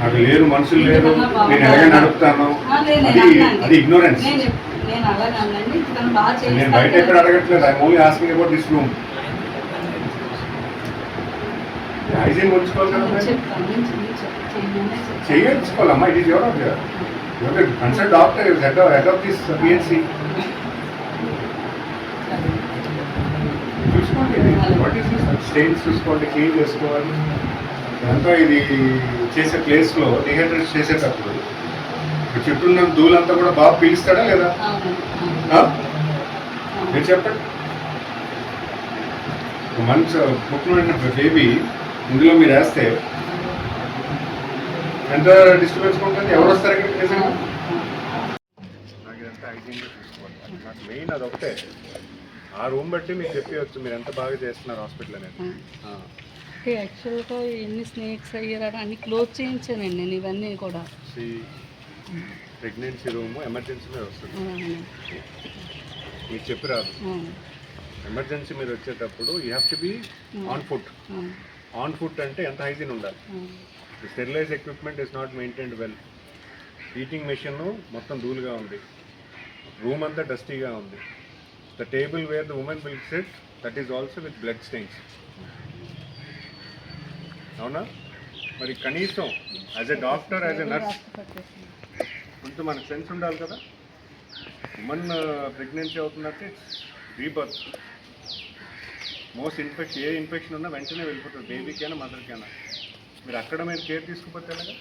నాకు లేరు, మనుషులు లేరు, నేను ఎలాగే నడుపుతాను, అది ఇగ్నోరెన్స్. నేను బయట ఎక్కడ అడగట్లేదు, I only asking about this room. Hygiene ఉంచుకోవాలి కదా, చేయించుకోవాలమ్మా. It is your consult doctor, head of this PHC. చూసుకోండి, వాట్ ఈస్ దిస్ స్టెయిన్స్ చూసుకోండి, క్లీన్ చేసుకోవాలి. అంతా ఇది చేసే ప్లేస్లో డిహైడ్రేట్ చేసేటప్పుడు చుట్టూ ఉన్న ధూళంతా కూడా బాగా పీలుస్తాడా లేదా? మీరు చెప్పండి. మంచి పుట్టిన బేబీ ఇందులో మీరు వేస్తే ఎంత డిస్టర్బెన్స్ ఉంటుంది, ఎవరు వస్తారు ఇక్కడికి? నిజంగా నాకు ఇదంతా హైజీన్గా చూసుకోవాలి. నాకు మెయిన్ అది ఒకటే. ఆ రూమ్ బట్టి మీకు చెప్పవచ్చు మీరు ఎంత బాగా చేస్తున్నారు హాస్పిటల్ అనేది. యాక్చువల్గా ఎన్ని స్నేక్స్ అయ్యారా అన్ని క్లోజ్ చేయించానండి నేను ఇవన్నీ కూడా. ప్రెగ్నెన్సీ రూమ్ ఎమర్జెన్సీ మీద వస్తుంది, మీకు చెప్పి రాదు. ఎమర్జెన్సీ మీరు వచ్చేటప్పుడు you have to be on foot. On foot అంటే ఎంత హైజీన్ ఉండాలి. Sterilize equipment is not maintained well. Heating machine మొత్తం ధూళిగా ఉంది, రూమ్ అంతా డస్టీగా ఉంది. The table where the women will sit, that is also with blood stains. అవునా? మరి కనీసం as a doctor, as a nurse కొంచెం మనకు సెన్స్ ఉండాలి కదా. ఉమెన్ ప్రెగ్నెన్సీ అవుతున్నట్టు రీబర్త్, మోస్ట్ ఇన్ఫెక్షన్, ఏ ఇన్ఫెక్షన్ ఉన్నా వెంటనే వెళ్ళిపోతుంది, బేబీకైనా మదర్కైనా. మీరు అక్కడ మీరు కేర్ తీసుకుపోతే ఎలాగా?